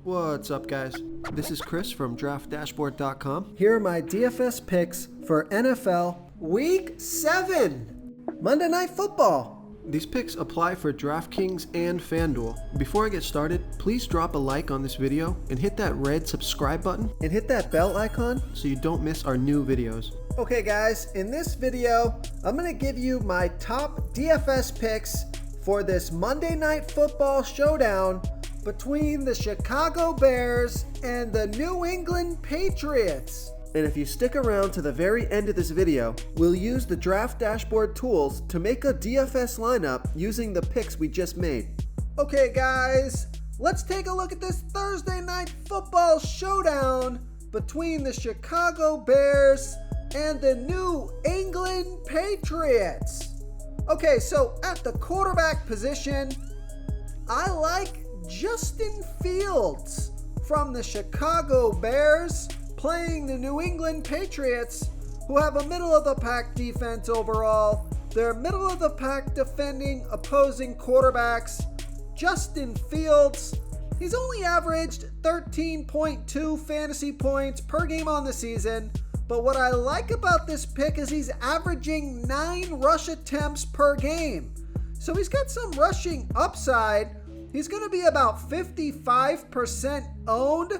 What's up, guys? This is Chris from DraftDashboard.com. Here are my DFS picks for NFL Week 7, Monday Night Football. These picks apply for DraftKings and FanDuel. Before I get started, please drop a like on this video and hit that red subscribe button and hit that bell icon so you don't miss our new videos. Okay guys, in this video, I'm going to give you my top DFS picks for this Monday Night Football showdown between the Chicago Bears and the New England Patriots. And if you stick around to the very end of this video, we'll use the Draft Dashboard tools to make a DFS lineup using the picks we just made. Okay guys, let's take a look at this Thursday Night Football showdown between the Chicago Bears and the New England Patriots. Okay, so at the quarterback position, I like Justin Fields from the Chicago Bears playing the New England Patriots, who have a middle-of-the-pack defense overall. They're middle-of-the-pack defending opposing quarterbacks. Justin Fields, he's only averaged 13.2 fantasy points per game on the season, but what I like about this pick is he's averaging 9 rush attempts per game. So he's got some rushing upside. He's going to be about 55% owned,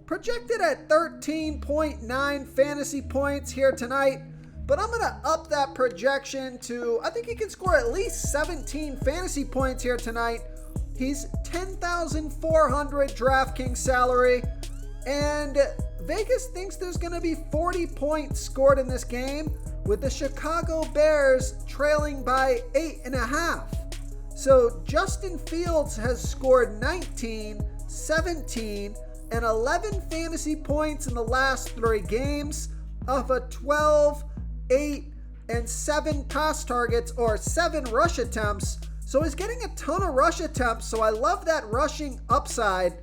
projected at 13.9 fantasy points here tonight, but I'm going to up that projection to, I think he can score at least 17 fantasy points here tonight. He's 10,400 DraftKings salary, and Vegas thinks there's going to be 40 points scored in this game, with the Chicago Bears trailing by 8.5. So Justin Fields has scored 19, 17, and 11 fantasy points in the last 3 games off of 12, 8, and 7 pass targets, or 7 rush attempts. So he's getting a ton of rush attempts, so I love that rushing upside.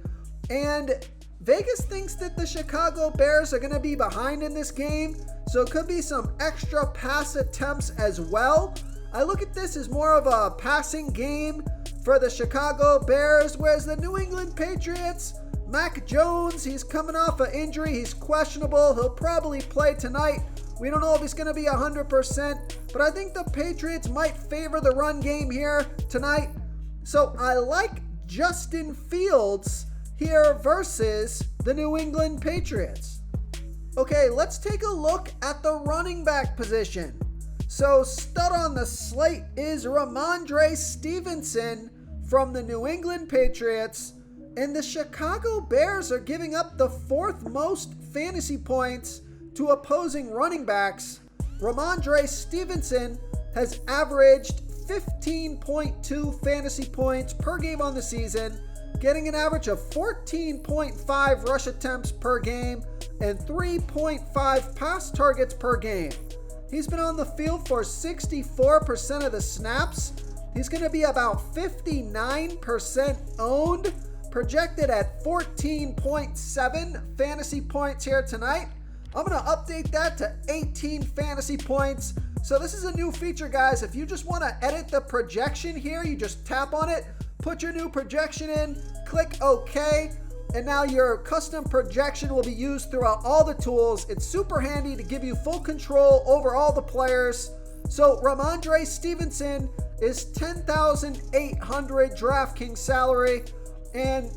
And Vegas thinks that the Chicago Bears are going to be behind in this game, so it could be some extra pass attempts as well. I look at this as more of a passing game for the Chicago Bears, whereas the New England Patriots, Mac Jones, he's coming off an injury. He's questionable. He'll probably play tonight. We don't know if he's going to be 100%, but I think the Patriots might favor the run game here tonight. So I like Justin Fields here versus the New England Patriots. Okay, let's take a look at the running back position. So stud on the slate is Ramondre Stevenson from the New England Patriots, and the Chicago Bears are giving up the 4th most fantasy points to opposing running backs. Ramondre Stevenson has averaged 15.2 fantasy points per game on the season, getting an average of 14.5 rush attempts per game and 3.5 pass targets per game. He's been on the field for 64% of the snaps. He's going to be about 59% owned, projected at 14.7 fantasy points here tonight. I'm going to update that to 18 fantasy points. So this is a new feature, guys. If you just want to edit the projection here, you just tap on it, put your new projection in, click OK, and now your custom projection will be used throughout all the tools. It's super handy to give you full control over all the players. So Ramondre Stevenson is 10,800 DraftKings salary. And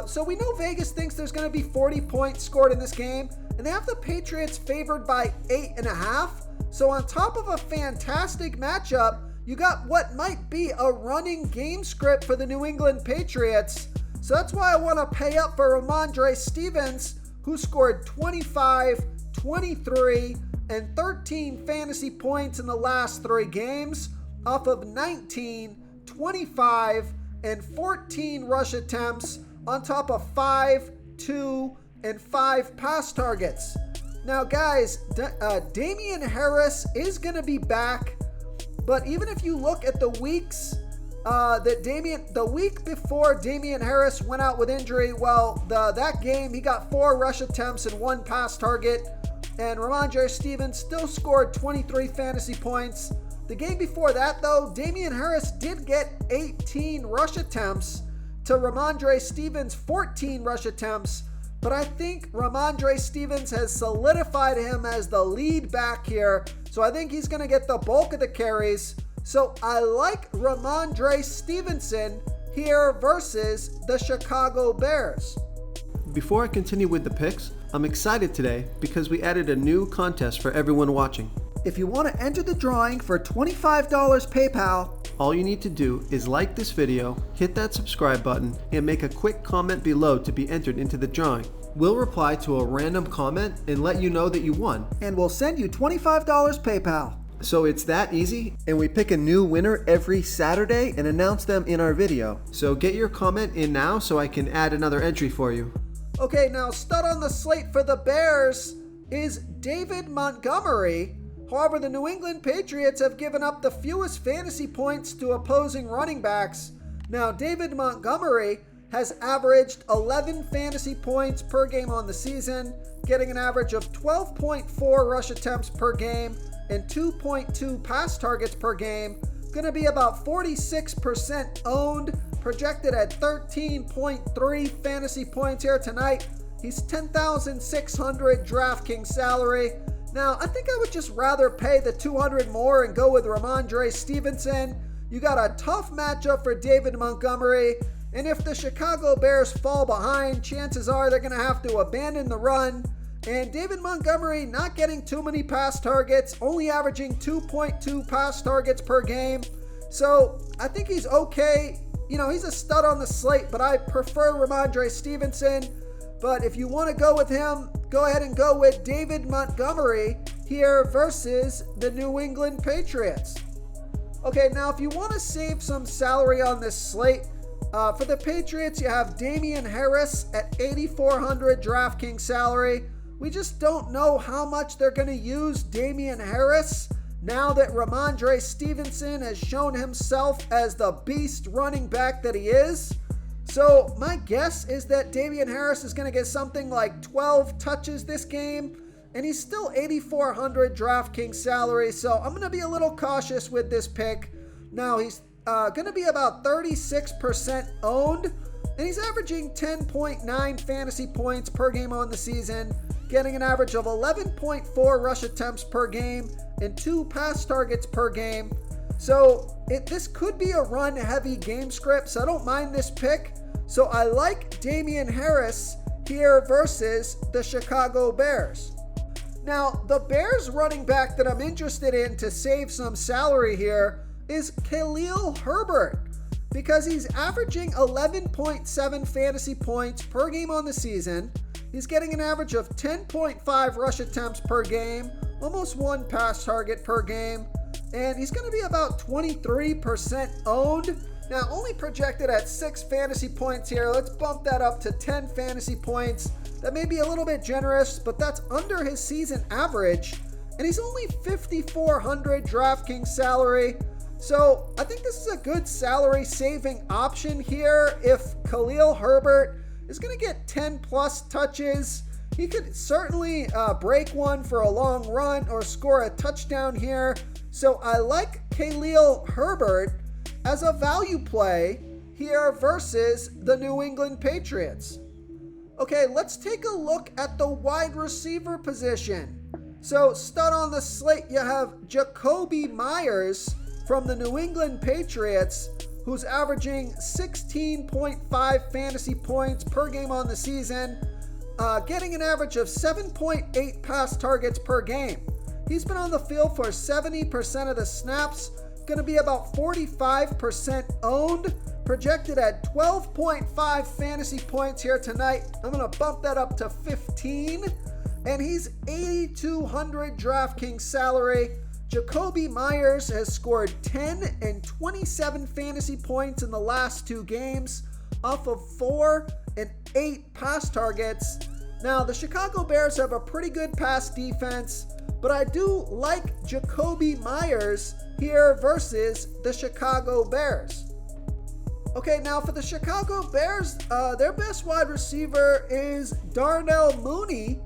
so we know Vegas thinks there's going to be 40 points scored in this game. And they have the Patriots favored by 8.5. So on top of a fantastic matchup, you got what might be a running game script for the New England Patriots. So that's why I want to pay up for Ramondre Stevens, who scored 25, 23, and 13 fantasy points in the last 3 games off of 19, 25, and 14 rush attempts on top of 5, 2, and 5 pass targets. Now guys, Damien Harris is going to be back, but even if you look at the weeks the week before Damien Harris went out with injury, well, that game he got 4 rush attempts and 1 pass target, and Ramondre Stevens still scored 23 fantasy points. The game before that, though, Damien Harris did get 18 rush attempts to Ramondre Stevens' 14 rush attempts, but I think Ramondre Stevens has solidified him as the lead back here, so I think he's going to get the bulk of the carries. So I like Ramondre Stevenson here versus the Chicago Bears. Before I continue with the picks, I'm excited today because we added a new contest for everyone watching. If you want to enter the drawing for $25 PayPal, all you need to do is like this video, hit that subscribe button, and make a quick comment below to be entered into the drawing. We'll reply to a random comment and let you know that you won, and we'll send you $25 PayPal. So it's that easy, and we pick a new winner every Saturday and announce them in our video. So get your comment in now so I can add another entry for you. Okay, now stud on the slate for the Bears is David Montgomery. However, the New England Patriots have given up the fewest fantasy points to opposing running backs. Now, David Montgomery has averaged 11 fantasy points per game on the season, getting an average of 12.4 rush attempts per game and 2.2 pass targets per game. Going to be about 46% owned, projected at 13.3 fantasy points here tonight. He's 10,600 DraftKings salary. Now, I think I would just rather pay the $200 more and go with Ramondre Stevenson. You got a tough matchup for David Montgomery, and if the Chicago Bears fall behind, chances are they're going to have to abandon the run. And David Montgomery not getting too many pass targets, only averaging 2.2 pass targets per game. So I think he's okay. You know, he's a stud on the slate, but I prefer Ramondre Stevenson. But if you want to go with him, go ahead and go with David Montgomery here versus the New England Patriots. Okay, now if you want to save some salary on this slate, for the Patriots, you have Damian Harris at 8,400 DraftKings salary. We just don't know how much they're going to use Damian Harris now that Ramondre Stevenson has shown himself as the beast running back that he is. So my guess is that Damian Harris is going to get something like 12 touches this game, and he's still 8,400 DraftKings salary, so I'm going to be a little cautious with this pick. Now, he's going to be about 36% owned, and he's averaging 10.9 fantasy points per game on the season, getting an average of 11.4 rush attempts per game and 2 pass targets per game. So this could be a run-heavy game script, so I don't mind this pick. So I like Damian Harris here versus the Chicago Bears. Now, the Bears running back that I'm interested in to save some salary here is Khalil Herbert, because he's averaging 11.7 fantasy points per game on the season. He's getting an average of 10.5 rush attempts per game, almost 1 pass target per game, and he's going to be about 23% owned. Now, only projected at 6 fantasy points here. Let's bump that up to 10 fantasy points. That may be a little bit generous, but that's under his season average, and he's only 5,400 DraftKings salary. So I think this is a good salary saving option here. If Khalil Herbert is going to get 10 plus touches, he could certainly break one for a long run or score a touchdown here. So I like Khalil Herbert as a value play here versus the New England Patriots. Okay, let's take a look at the wide receiver position. So stud on the slate, you have Jacoby Myers from the New England Patriots, who's averaging 16.5 fantasy points per game on the season, getting an average of 7.8 pass targets per game. He's been on the field for 70% of the snaps, going to be about 45% owned, projected at 12.5 fantasy points here tonight. I'm going to bump that up to 15, and he's 8,200 DraftKings salary. Jacoby Myers has scored 10 and 27 fantasy points in the last 2 games off of 4 and 8 pass targets. Now, the Chicago Bears have a pretty good pass defense, but I do like Jacoby Myers here versus the Chicago Bears. Okay, now for the Chicago Bears, their best wide receiver is Darnell Mooney,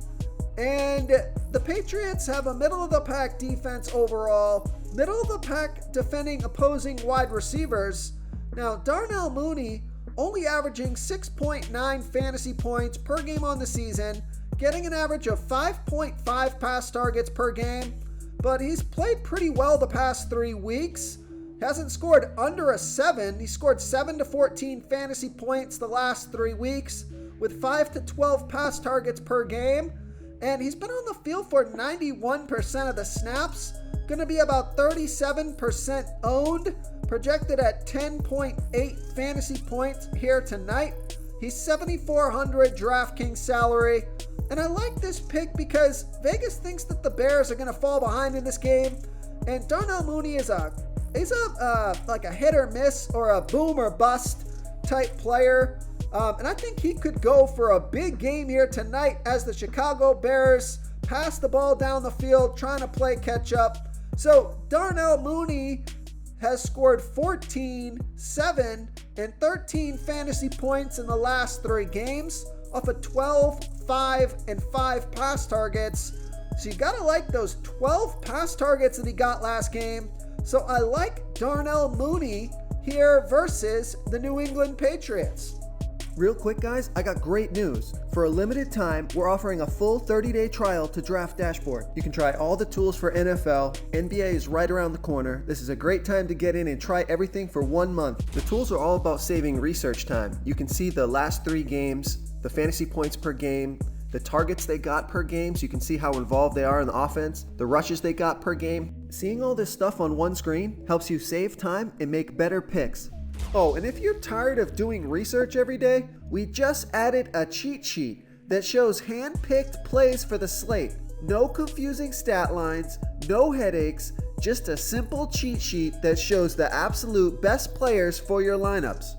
and the Patriots have a middle-of-the-pack defense overall, middle-of-the-pack defending opposing wide receivers. Now, Darnell Mooney only averaging 6.9 fantasy points per game on the season, getting an average of 5.5 pass targets per game, but he's played pretty well the past 3 weeks. Hasn't scored under a 7. He scored 7 to 14 fantasy points the last 3 weeks with 5 to 12 pass targets per game. And he's been on the field for 91% of the snaps. Going to be about 37% owned, projected at 10.8 fantasy points here tonight. He's 7,400 DraftKings salary. And I like this pick because Vegas thinks that the Bears are going to fall behind in this game. And Darnell Mooney is like a hit or miss or a boom or bust type player. And I think he could go for a big game here tonight as the Chicago Bears pass the ball down the field trying to play catch up. So Darnell Mooney has scored 14, 7, and 13 fantasy points in the last 3 games off of 12, 5, and 5 pass targets. So you gotta like those 12 pass targets that he got last game. So I like Darnell Mooney here versus the New England Patriots. Real quick, guys, I got great news. For a limited time, we're offering a full 30-day trial to Draft Dashboard. You can try all the tools for NFL. NBA is right around the corner. This is a great time to get in and try everything for 1 month. The tools are all about saving research time. You can see the last 3 games, the fantasy points per game, the targets they got per game, so you can see how involved they are in the offense, the rushes they got per game. Seeing all this stuff on one screen helps you save time and make better picks. Oh, and if you're tired of doing research every day, we just added a cheat sheet that shows hand-picked plays for the slate. No confusing stat lines, no headaches, just a simple cheat sheet that shows the absolute best players for your lineups.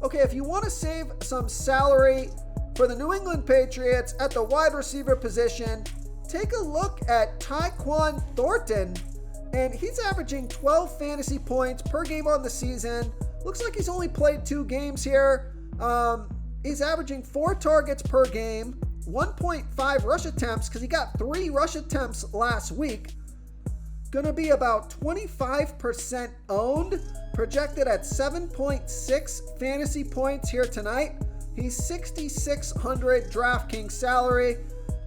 Okay, if you want to save some salary for the New England Patriots at the wide receiver position, take a look at Tyquan Thornton, and he's averaging 12 fantasy points per game on the season. Looks like he's only played 2 games here. He's averaging 4 targets per game, 1.5 rush attempts because he got 3 rush attempts last week. Going to be about 25% owned, projected at 7.6 fantasy points here tonight. He's 6,600 DraftKings salary.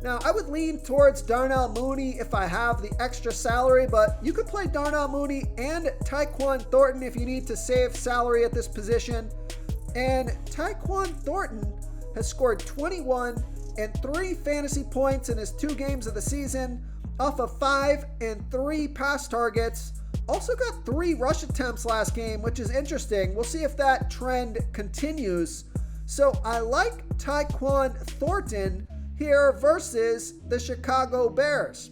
Now, I would lean towards Darnell Mooney if I have the extra salary, but you could play Darnell Mooney and Tyquan Thornton if you need to save salary at this position. And Tyquan Thornton has scored 21 and 3 fantasy points in his 2 games of the season off of 5 and 3 pass targets. Also got 3 rush attempts last game, which is interesting. We'll see if that trend continues. So I like Tyquan Thornton here versus the Chicago Bears.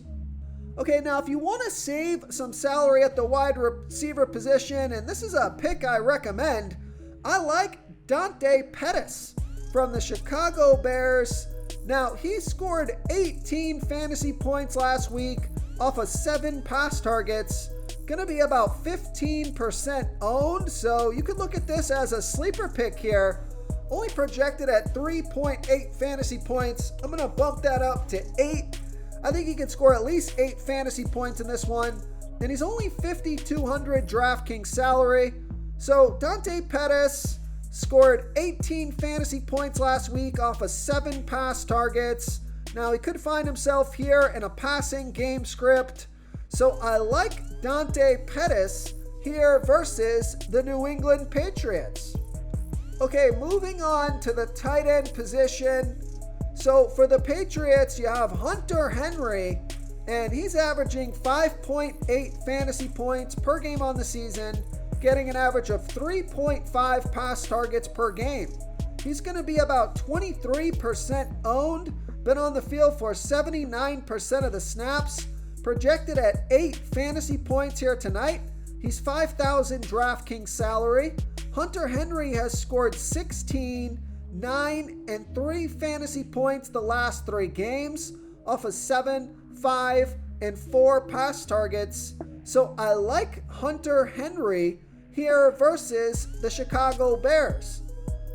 Okay, now if you want to save some salary at the wide receiver position, and this is a pick I recommend, I like Dante Pettis from the Chicago Bears. Now, he scored 18 fantasy points last week off of 7 pass targets. Gonna be about 15% owned, so you could look at this as a sleeper pick here. Only projected at 3.8 fantasy points. I'm going to bump that up to 8. I think he can score at least 8 fantasy points in this one. And he's only 5,200 DraftKings salary. So Dante Pettis scored 18 fantasy points last week off of 7 pass targets. Now he could find himself here in a passing game script. So I like Dante Pettis here versus the New England Patriots. Okay, moving on to the tight end position. So for the Patriots, you have Hunter Henry, and he's averaging 5.8 fantasy points per game on the season, getting an average of 3.5 pass targets per game. He's going to be about 23% owned, been on the field for 79% of the snaps, projected at 8 fantasy points here tonight. He's 5,000 DraftKings salary. Hunter Henry has scored 16, 9, and 3 fantasy points the last 3 games off of 7, 5, and 4 pass targets. So I like Hunter Henry here versus the Chicago Bears.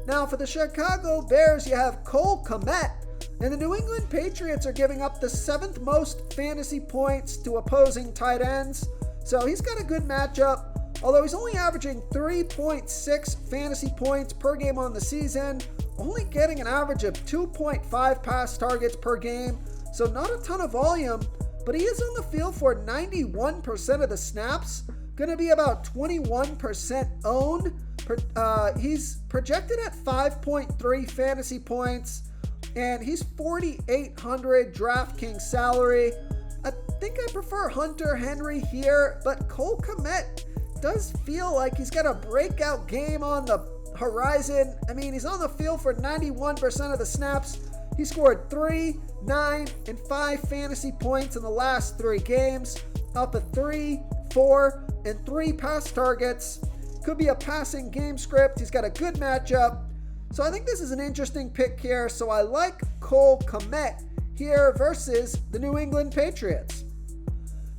Now for the Chicago Bears, you have Cole Kmet, and the New England Patriots are giving up the 7th most fantasy points to opposing tight ends. So he's got a good matchup. Although he's only averaging 3.6 fantasy points per game on the season, only getting an average of 2.5 pass targets per game, so not a ton of volume, but he is on the field for 91% of the snaps, going to be about 21% owned. He's projected at 5.3 fantasy points, and he's 4,800 DraftKings salary. I think I prefer Hunter Henry here, but Cole Kmet does feel like he's got a breakout game on the horizon. I mean, he's on the field for 91% of the snaps. He scored 3, 9, and 5 fantasy points in the last 3 games, up at 3, 4, and 3 pass targets. Could be a passing game script. He's got a good matchup. So I think this is an interesting pick here. So I like Cole Kmet here versus the New England Patriots.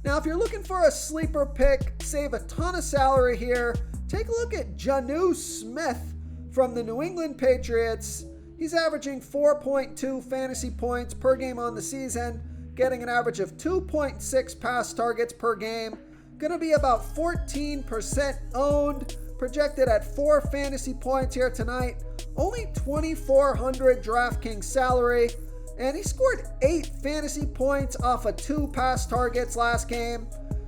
Now, if you're looking for a sleeper pick, save a ton of salary here, take a look at Jonnu Smith from the New England Patriots. He's averaging 4.2 fantasy points per game on the season, getting an average of 2.6 pass targets per game. Going to be about 14% owned, projected at 4 fantasy points here tonight. Only 2,400 DraftKings salary, and he scored 8 fantasy points off of 2 pass targets last game.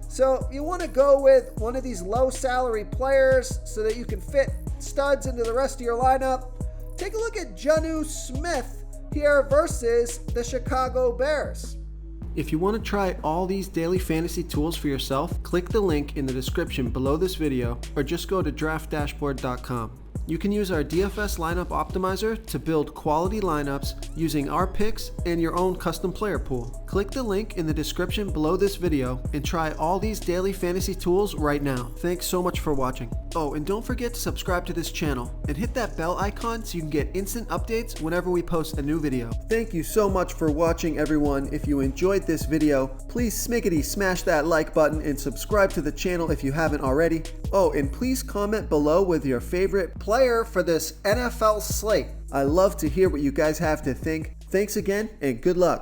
So you want to go with one of these low salary players so that you can fit studs into the rest of your lineup. Take a look at Jonnu Smith here versus the Chicago Bears. If you want to try all these daily fantasy tools for yourself, click the link in the description below this video or just go to draftdashboard.com. You can use our DFS lineup optimizer to build quality lineups using our picks and your own custom player pool. Click the link in the description below this video and try all these daily fantasy tools right now. Thanks so much for watching. Oh, and don't forget to subscribe to this channel and hit that bell icon so you can get instant updates whenever we post a new video. Thank you so much for watching, everyone. If you enjoyed this video, please smickety smash that like button and subscribe to the channel if you haven't already. Oh, and please comment below with your favorite player for this NFL slate. I love to hear what you guys have to think. Thanks again and good luck.